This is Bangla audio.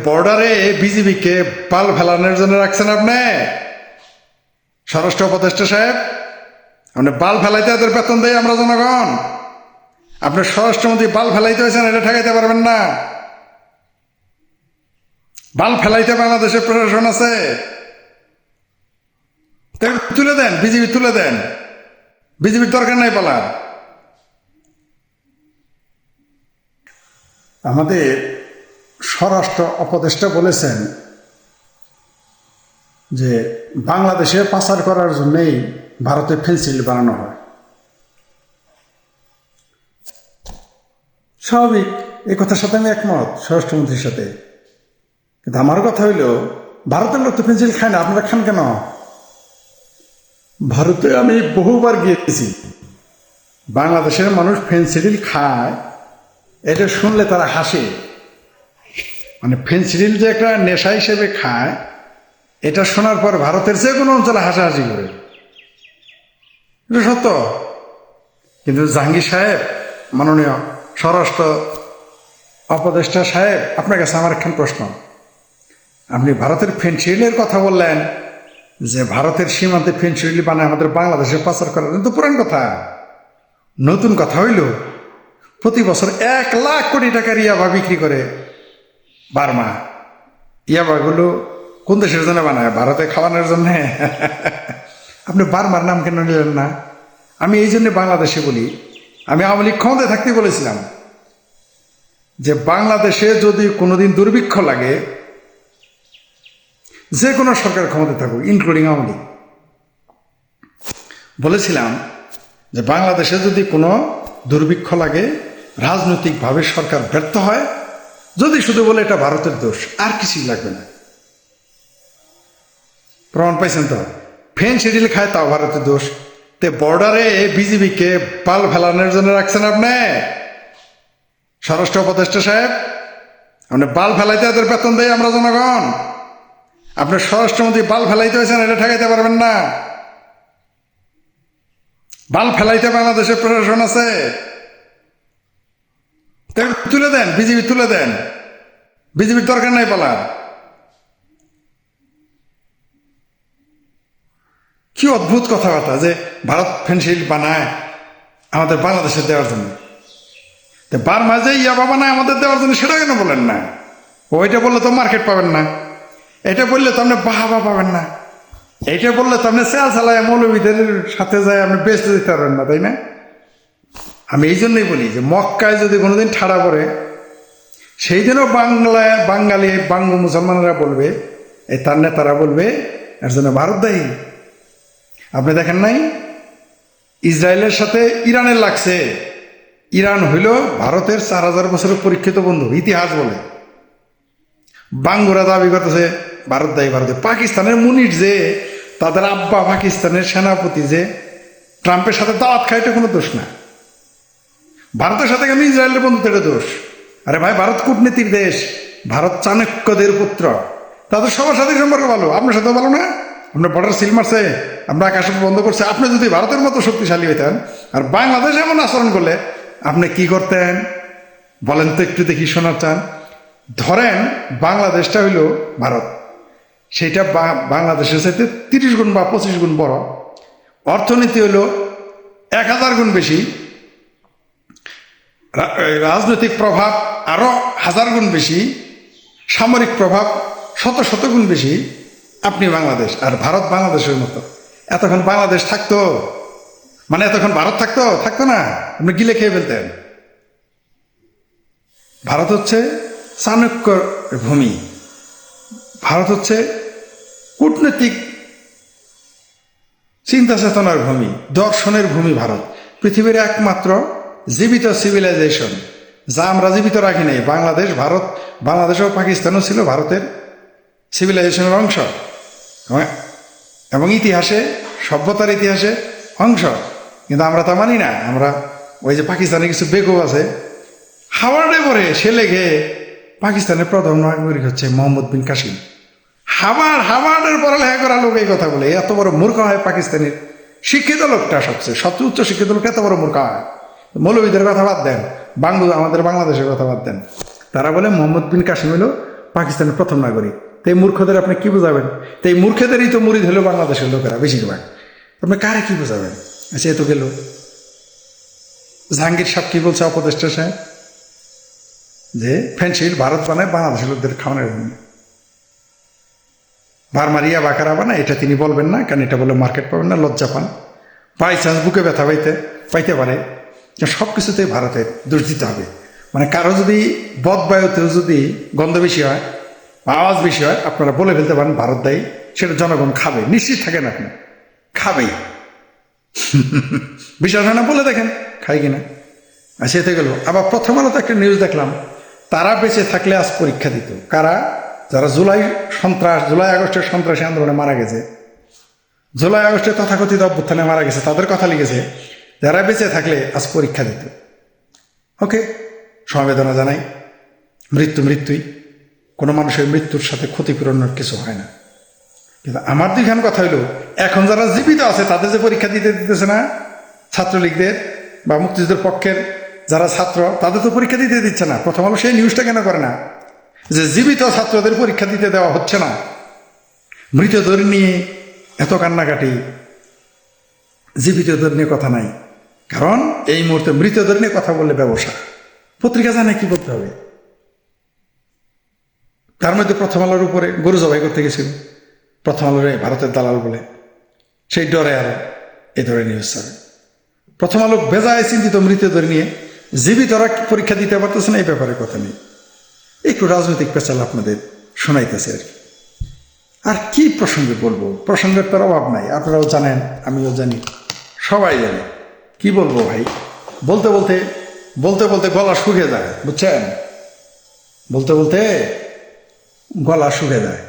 বর্ডারে বিজিবিকে পাল ফেলানোর জন্য রাখছেন আপনি, স্বরাষ্ট্র উপদেষ্টা সাহেব। আপনি বাল ফেলাইতে এদের বেতন দেয় আমরা জনগণ। আপনি স্বরাষ্ট্রমন্ত্রী বাল ফেলাইতে হয়েছেন, এটা ঠেকাইতে পারবেন না। বাল ফেলাইতে বাংলাদেশের প্রশাসন আছে, তুলে দেন, বিজিবি তুলে দেন। বিজিবির দরকার নাই পালার। আমাদের স্বরাষ্ট্র উপদেষ্টা বলেছেন যে বাংলাদেশে পাচার করার জন্যই ভারতে ফেন্সিল বানানো হয়। স্বাভাবিক, এই কথার সাথে আমি একমত স্বরাষ্ট্রমন্ত্রীর সাথে। কিন্তু আমার কথা হইল, ভারতের লোক তো ফেন্সিল খায় না, আপনারা খান কেন? ভারতে আমি বহুবার গিয়েছি, বাংলাদেশের মানুষ ফেন্সিডিল খায়, এটা শুনলে তারা হাসে। মানে ফেন্সিডিল যে একটা নেশা হিসেবে খায়, এটা শোনার পর ভারতের যে কোনো অঞ্চলে হাসাহাসি করে, এটা সত্য। কিন্তু জাহাঙ্গীর সাহেব, মাননীয় স্বরাষ্ট্র উপদেষ্টা সাহেব, আপনার কাছে আমার একখান প্রশ্ন। আপনি ভারতের ফেন্সিডিলের কথা বললেন যে ভারতের সীমান্তে ফেন্সিডিল বানায় আমাদের বাংলাদেশে পাচার করার, কিন্তু পুরান কথা। নতুন কথা হইল, প্রতি বছর 1 লাখ কোটি টাকার ইয়াবা বিক্রি করে বার্মা। ইয়াবাগুলো কোন দেশের জন্য বানায়? ভারতে খাওয়ানোর জন্য। আপনি বার্মার নাম কেন নিলেন না? আমি এই জন্য বাংলাদেশে বলি, আমি আওয়ামী লীগ ক্ষমতায় থাকতে বলেছিলাম যে বাংলাদেশে যদি কোনোদিন দুর্ভিক্ষ লাগে, যে কোনো সরকার ক্ষমতায় থাকুক, ইনক্লুডিং আওয়ামী লীগ, বলেছিলাম যে বাংলাদেশে যদি কোনো দুর্ভিক্ষ লাগে, রাজনৈতিকভাবে সরকার ব্যর্থ হয়, যদি শুধু বলে এটা ভারতের দোষ, আর কিছুই লাগবে না। প্রমাণ পাইছেন তো? ফেন্সিডিল খায়, তাও ভারতের দোষ। তে বর্ডারে বিজিবিকে পাল ফেলানোর জন্য রাখছেন আপনি, স্বরাষ্ট্র উপদেষ্টা সাহেব। আপনি বাল ফেলাইতে এদের বেতন দেয় আমরা জনগণ। আপনি স্বরাষ্ট্রমন্ত্রী বাল ফেলাইতে হয়েছেন, এটা ঠেকাইতে পারবেন না। বাল ফেলাইতে বাংলাদেশের প্রশাসন আছে, তুলে দেন, বিজিবি তুলে দেন। বিজিবির দরকার নাই পালার। কি অদ্ভুত কথাবার্তা যে ভারত ফেন্সিল বানায় আমাদের বাংলাদেশে দেওয়ার জন্য। বার্মা যে ইয়াবা বানায় আমাদের দেওয়ার জন্য, সেটা কেন বলেন না? ওইটা বললে তো মার্কেট পাবেন না, এটা বললে তো আপনি বাহাবা পাবেন না, এইটা বললে তো আপনি সেল চালায় মৌলবীদের সাথে যায় আপনি বেচতে দিতে পারবেন না, তাই না? আমি এই জন্যই বলি যে মক্কায় যদি কোনোদিন ঠাড়া পড়ে, সেই দিনও বাঙালি মুসলমানরা বলবে, এই তার নেতারা বলবে এর জন্য ভারত দায়ী। আপনি দেখেন নাই ইসরায়েলের সাথে ইরানের লাগছে? ইরান হইল ভারতের 4000 বছরের পরীক্ষিত বন্ধু, ইতিহাস বলে। বাঙ্গুরা দাবি করতেছে ভারত দায়ী, ভারতে। পাকিস্তানের মুনির যে, তাদের আব্বা পাকিস্তানের সেনাপতি যে ট্রাম্পের সাথে দাওয়াত খায়, এটা কোনো দোষ না। ভারতের সাথে কেন ইসরায়েলের বন্ধুত্ব, এটা দোষ? আরে ভাই, ভারত কূটনীতির দেশ, ভারত চাণক্যদের পুত্র, তাদের সবার সাথে সম্পর্ক ভালো। আপনার সাথে ভালো না? আপনার বর্ডার সিল মারছে, আপনার আকাশ বন্ধ করছে। আপনি যদি ভারতের মতো শক্তিশালী হইতেন আর বাংলাদেশ এমন আচরণ করলে, আপনি কি করতেন বলেন তো একটু দেখি, শোনার চান? ধরেন বাংলাদেশটা হইল ভারত, সেইটা বাংলাদেশের সাথে 30 গুণ বা 25 গুণ বড়, অর্থনীতি হইল 1000 গুণ বেশি, রাজনৈতিক প্রভাব আরো 1000 গুণ বেশি, সামরিক প্রভাব শত গুণ বেশি। আপনি বাংলাদেশ আর ভারত বাংলাদেশের মতো। এতক্ষণ বাংলাদেশ থাকতো, মানে এতক্ষণ ভারত থাকতো না, আপনি গিলে খেয়ে ফেলতেন। ভারত হচ্ছে চাণক্যর ভূমি, ভারত হচ্ছে কূটনৈতিক চিন্তা চেতনার ভূমি, দর্শনের ভূমি। ভারত পৃথিবীর একমাত্র জীবিত সিভিলাইজেশন, যা আমরা জীবিত রাখি নাই। বাংলাদেশ ও পাকিস্তানও ছিল ভারতের সিভিলাইজেশনের অংশ, এবং ইতিহাসে, সভ্যতার ইতিহাসে অংশ। কিন্তু আমরা তা মানি না। আমরা ওই যে পাকিস্তানে কিছু বেকুব আছে, হাওয়ার্ডে পড়ে সে লেগে পাকিস্তানের প্রথম নাগরিক হচ্ছে মোহাম্মদ বিন কাসিম। হাওয়ার্ডের পড়ালেখা করা লোক এই কথা বলে। এত বড় মূর্খ হয় পাকিস্তানের শিক্ষিত লোকটা, সবচেয়ে উচ্চ শিক্ষিত লোক এত বড় মূর্খ হয়। মৌলবীদের কথা বাদ দেন, আমাদের বাংলাদেশের কথা বাদ দেন। তারা বলে মোহাম্মদ বিন কাসিম হলো পাকিস্তানের প্রথম নাগরিক। তো এই মূর্খদের আপনি কি বোঝাবেন? তো এই মূর্খদেরই তো মুরিদ হলো বাংলাদেশের লোকেরা বেশিরভাগ। আপনি কারে কি বোঝাবেন? আচ্ছা, এ তো গেল। জাহাঙ্গীর সাহেব কি বলছে উপদেষ্টা সাহেব? যে ফেন্সিল ভারত বানায় বাংলাদেশের লোকদের খাওয়ানোর জন্য। বারমারিয়া বাকারা বানায়, এটা তিনি বলবেন না, কারণ এটা বলে মার্কেট পাবেন না, লজ্জা পান। বাই চান্স বুকে ব্যথা পাইতে পারে। সব কিছুতেই ভারতের দোষ দিতে হবে। মানে কারো যদি বদবায়ুতেও যদি গন্ধ বেশি হয় বা আওয়াজ বেশি হয়, আপনারা বলে ফেলতে পারেন ভারত দায়ী। সেটা জনগণ খাবে, নিশ্চিত থাকেন আপনি, খাবেই। বিশ্বাস হয় না বলে দেখেন খাই কিনা। আর সেতে গেল। আবার প্রথম আলোতে একটা নিউজ দেখলাম, তারা বেঁচে থাকলে আজ পরীক্ষা দিত। কারা? যারা জুলাই আগস্টের সন্ত্রাসী আন্দোলনে মারা গেছে, জুলাই আগস্টের তথাকথিত অভ্যুত্থানে মারা গেছে, তাদের কথা লিখেছে, যারা বেঁচে থাকলে আজ পরীক্ষা দিত। ওকে, সমবেদনা জানাই। মৃত্যুই। কোনো মানুষের মৃত্যুর সাথে ক্ষতিপূরণের কিছু হয় না। কিন্তু আমার দুইখান কথা হইল, এখন যারা জীবিত আছে তাদের যে পরীক্ষা দিতেছে না, ছাত্রলীগদের বা মুক্তিযুদ্ধের পক্ষের যারা ছাত্র, তাদের তো পরীক্ষা দিতে দিচ্ছে না। প্রথম আলো সেই নিউজটা কেন করে না যে জীবিত ছাত্রদের পরীক্ষা দিতে দেওয়া হচ্ছে না? মৃতদের নিয়ে এত কান্নাকাটি, জীবিতদের নিয়ে কথা নাই। কারণ এই মুহূর্তে মৃতদের নিয়ে কথা বললে ব্যবসা। পত্রিকা জানে কি করতে হবে। তার মধ্যে প্রথম আলোর উপরে গরু জবাই করতে গেছিল, প্রথম আলোর ভারতের দালাল বলে, সেই ডরে আরো এই ধরে নিউজ ছাড়ে। প্রথম আলো বেজায় চিন্তিত মৃতদের নিয়ে, জীবিতরা পরীক্ষা দিতে পারতেছে না, এই ব্যাপারে কথা নেই। একটু রাজনৈতিক পেঁচাল আপনাদের শোনাইতেছে আর কি। আর কি প্রসঙ্গে বলবো? প্রসঙ্গের তার অভাব নাই, আপনারাও জানেন, আমিও জানি, সবাই জানে। কি বলবো ভাই, বলতে বলতে গলা শুকিয়ে যায়, বুঝছেন? বলতে গলা শুকিয়ে যায়।